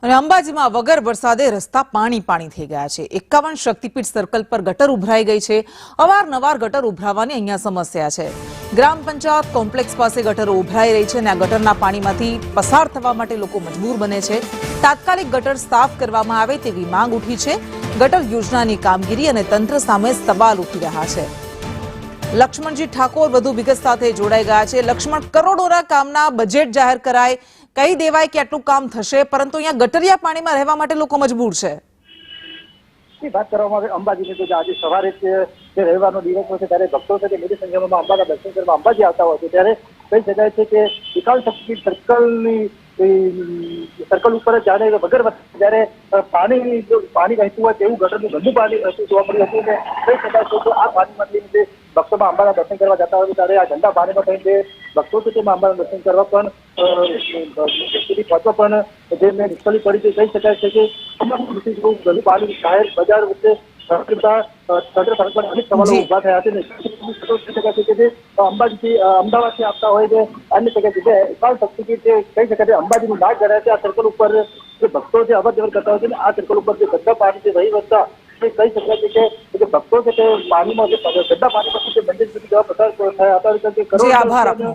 અને અંબાજીમાં વગર વરસાદે રસ્તા પાણી પાણી થઈ ગયા છે। 51 શક્તિપીઠ સર્કલ પર ગટર ઉભરાઈ ગઈ છે। અવારનવાર ગટર ઉભરાવાની અહીંયા સમસ્યા છે। ગ્રામ પંચાયત કોમ્પ્લેક્સ પાસે ગટરો ઉભરાઈ રહી છે અને આ ગટરના પાણીમાંથી પસાર થવા માટે લોકો મજબૂર બને છે। તાત્કાલિક ગટર સાફ કરવામાં આવે તેવી માંગ ઉઠી છે। ગટર યોજનાની કામગીરી અને તંત્ર સામે સવાલ ઉઠી રહ્યા છે। લક્ષ્મણજી ઠાકોર વધુ વિગત સાથે જોડાઈ ગયા છે। લક્ષ્મણ, કરોડોના કામના બજેટ જાહેર કરાય, કહી દેવાય કે આટલું કામ થશે, પરંતુ અહીંયા ગટરિયા પાણીમાં રહેવા માટે લોકો મજબૂર છે। વાત કરવામાં આવે અંબાજીની તો આજે સવારે જે રવિવારનો દિવસ હોય છે ત્યારે ભક્તો સાથે મોટી સંખ્યામાં અંબાના દર્શન કરવા અંબાજી આવતા હોય છે ત્યારે કહી શકાય છે કે વિશાળ શક્તિ સર્કલ ઉપર જ્યારે વગર જ્યારે પાણી વહેતું હોય તેવું ગટરનું ગંદુ પાણી વહેતું જોવા મળ્યું હતું કે કહી શકાય છે કે આ પાણીમાંથી ભક્તોમાં અંબાના દર્શન કરવા જતા હોય ત્યારે આ ગંદા પાણીમાં થઈને જે ભક્તો છે તેમાં અંબાના દર્શન કરવા પણ સુધી પહોંચવા પણ જે મેં નિષ્ફળી પડી છે। કહી શકાય છે કે ગંદુ પાણી શહેર બજાર વચ્ચે તંત્ર સડક પર અનેક સવાલો ઉભા થયા છે। કહી શકાય છે કે જે અંબાજીથી અમદાવાદથી આપતા હોય છે અન્ય જગ્યાએ વિશાળ શક્તિપીઠ જે કહી શકાય છે અંબાજીનું નાક ગણાય છે। આ સર્કલ ઉપર જે ભક્તો જે અવર જવર કરતા હોય છે આ સર્કલ ઉપર જે ગંદા પાણી જે વહી વધતા કહી શકાય છે કે જે ભક્તો છે તે પાણીમાં જે ગંદા પાણી પછી જે મંદિર સુધી જવા પસાર થયા હતા। આભાર આપનો।